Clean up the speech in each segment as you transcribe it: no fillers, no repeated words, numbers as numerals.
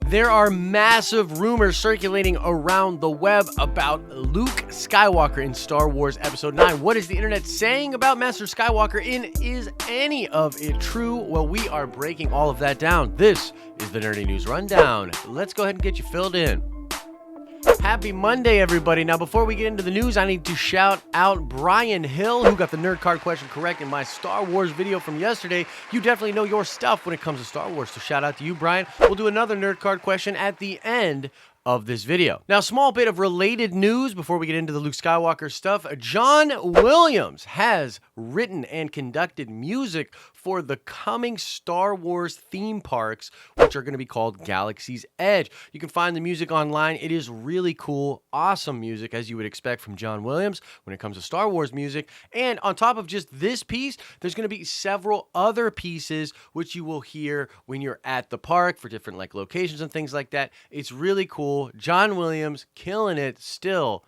There are massive rumors circulating around the web about Luke Skywalker in Star Wars Episode 9. What is the internet saying about Master Skywalker, and is any of it true? Well, we are breaking all of that down. This is the Nerdy News Rundown. Let's go ahead and get you filled in. Happy Monday, everybody. Now, before we get into the news, I need to shout out Brian Hill, who got the nerd card question correct in my Star Wars video from yesterday. You definitely know your stuff when it comes to Star Wars, so shout out to you, Brian. We'll do another nerd card question at the end of this video. Now, small bit of related news before we get into the Luke Skywalker stuff. John Williams has written and conducted music for the coming Star Wars theme parks, which are going to be called Galaxy's Edge. You can find the music online. It is really cool, awesome music, as you would expect from John Williams when it comes to Star Wars music. And on top of just this piece, there's going to be several other pieces which you will hear when you're at the park for different locations and things like that. It's really cool. John Williams killing it still.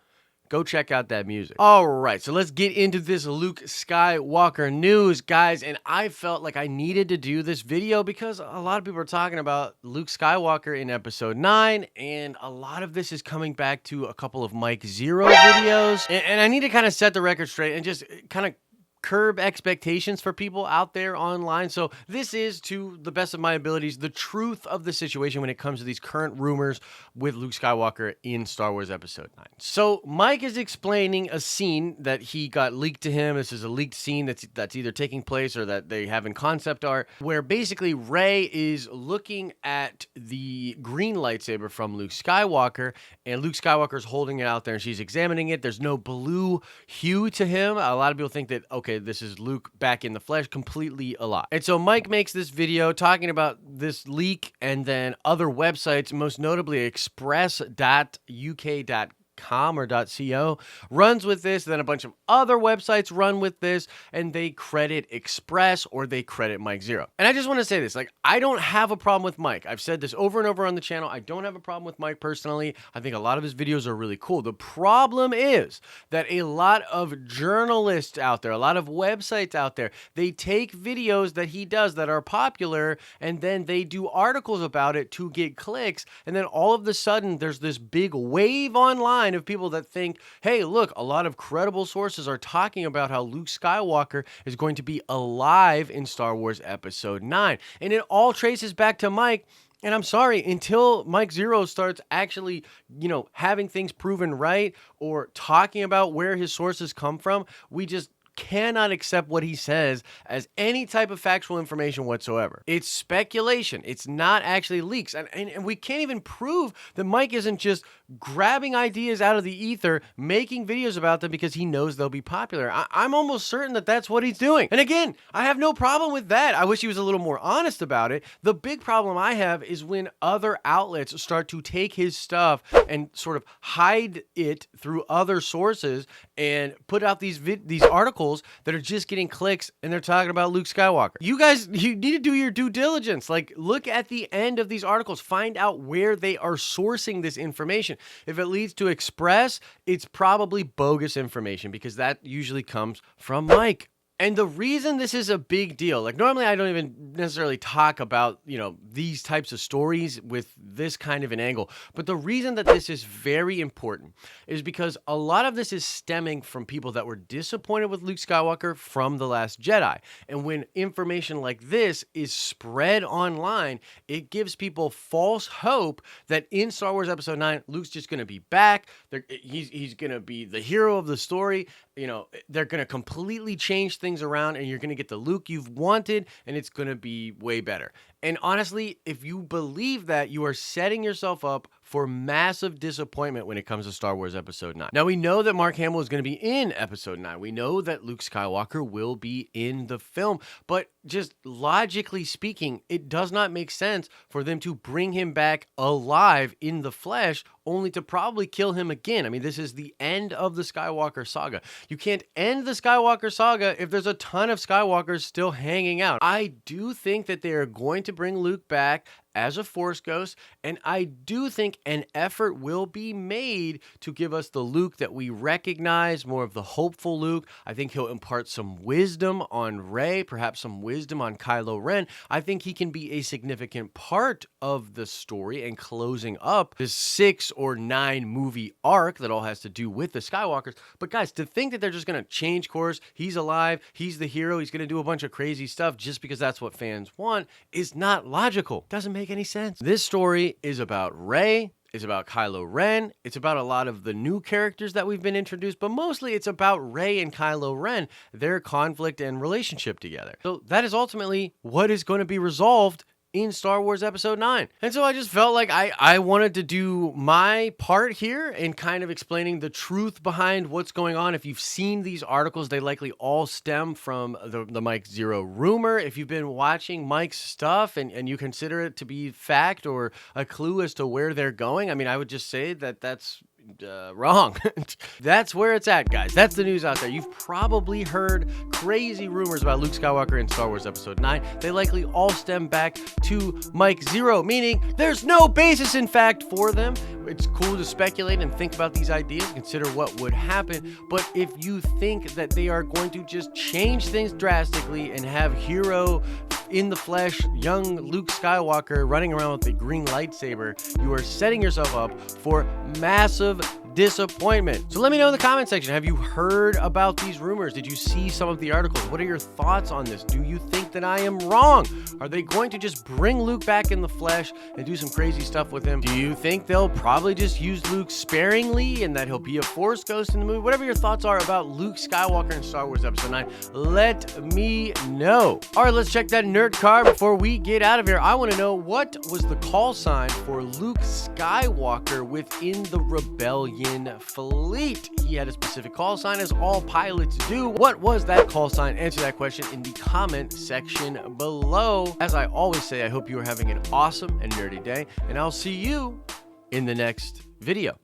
Go check out that music. All right, so let's get into this Luke Skywalker news, guys. And I felt like I needed to do this video because a lot of people are talking about Luke Skywalker in Episode 9, and a lot of this is coming back to a couple of Mike Zero videos. And I need to kind of set the record straight and just kind of curb expectations for people out there online. So this is, to the best of my abilities, the truth of the situation when it comes to these current rumors with Luke Skywalker in Star Wars Episode 9. So Mike is explaining a scene that he got leaked to him. This is a leaked scene that's either taking place or that they have in concept art, where basically Rey is looking at the green lightsaber from Luke Skywalker, and Luke Skywalker is holding it out there and she's examining it. There's no blue hue to him. A lot of people think that, okay, this is Luke back in the flesh, completely a lie. And so Mike makes this video talking about this leak, and then other websites, most notably express.uk.com or .co, runs with this. Then a bunch of other websites run with this, and they credit Express or they credit Mike Zero. And I just want to say this, I don't have a problem with Mike. I've said this over and over on the channel. I don't have a problem with Mike personally. I think a lot of his videos are really cool. The problem is that a lot of journalists out there, a lot of websites out there, they take videos that he does that are popular, and then they do articles about it to get clicks, and then all of a sudden there's this big wave online of people that think, hey, look, a lot of credible sources are talking about how Luke Skywalker is going to be alive in Star Wars Episode 9. And it all traces back to Mike. And I'm sorry, until Mike Zero starts actually, having things proven right or talking about where his sources come from, we just cannot accept what he says as any type of factual information whatsoever. It's speculation. It's not actually leaks. And we can't even prove that Mike isn't just grabbing ideas out of the ether, making videos about them because he knows they'll be popular. I'm almost certain that that's what he's doing. And again, I have no problem with that. I wish he was a little more honest about it. The big problem I have is when other outlets start to take his stuff and sort of hide it through other sources and put out these articles that are just getting clicks, and they're talking about Luke Skywalker. You guys, you need to do your due diligence. Look at the end of these articles. Find out where they are sourcing this information. If it leads to Express, it's probably bogus information because that usually comes from Mike. And the reason this is a big deal, normally I don't even necessarily talk about, these types of stories with this kind of an angle. But the reason that this is very important is because a lot of this is stemming from people that were disappointed with Luke Skywalker from The Last Jedi. And when information like this is spread online, it gives people false hope that in Star Wars Episode 9, Luke's just going to be back. He's going to be the hero of the story. They're going to completely change things around, and you're going to get the Luke you've wanted, and it's going to be way better. And honestly, if you believe that, you are setting yourself up for massive disappointment when it comes to Star Wars Episode 9. Now, we know that Mark Hamill is going to be in Episode 9. We know that Luke Skywalker will be in the film, but just logically speaking, it does not make sense for them to bring him back alive in the flesh only to probably kill him again. I mean, this is the end of the Skywalker saga. You can't end the Skywalker saga if there's a ton of Skywalkers still hanging out. I do think that they are going to bring Luke back as a Force ghost, and I do think an effort will be made to give us the Luke that we recognize, more of the hopeful Luke. I think he'll impart some wisdom on Rey, perhaps some wisdom on Kylo Ren. I think he can be a significant part of the story and closing up this 6 or 9 movie arc that all has to do with the Skywalkers. But guys, to think that they're just going to change course, he's alive, he's the hero, he's going to do a bunch of crazy stuff just because that's what fans want is not logical. Doesn't make any sense. This story is about Rey, it's about Kylo Ren, it's about a lot of the new characters that we've been introduced, but mostly it's about Rey and Kylo Ren, their conflict and relationship together. So that is ultimately what is going to be resolved in Star Wars Episode 9. And so I just felt like I wanted to do my part here in kind of explaining the truth behind what's going on. If you've seen these articles, they likely all stem from the Mike Zero rumor. If you've been watching Mike's stuff and you consider it to be fact or a clue as to where they're going, I mean, I would just say that that's wrong. That's where it's at, guys. That's the news out there. You've probably heard crazy rumors about Luke Skywalker in Star Wars Episode 9. They likely all stem back to Mike Zero, meaning there's no basis in fact for them. It's cool to speculate and think about these ideas, consider what would happen, but if you think that they are going to just change things drastically and have hero in the flesh, young Luke Skywalker running around with a green lightsaber, you are setting yourself up for massive disappointment. So let me know in the comment section, have you heard about these rumors? Did you see some of the articles? What are your thoughts on this? Do you think that I am wrong? Are they going to just bring Luke back in the flesh and do some crazy stuff with him? Do you think they'll probably just use Luke sparingly and that he'll be a Force ghost in the movie? Whatever your thoughts are about Luke Skywalker in Star Wars Episode 9, let me know. All right, let's check that nerd card before we get out of here. I want to know, what was the call sign for Luke Skywalker within the Rebellion fleet? He had a specific call sign, as all pilots do. What was that call sign? Answer that question in the comment section below. As I always say, I hope you are having an awesome and nerdy day, and I'll see you in the next video.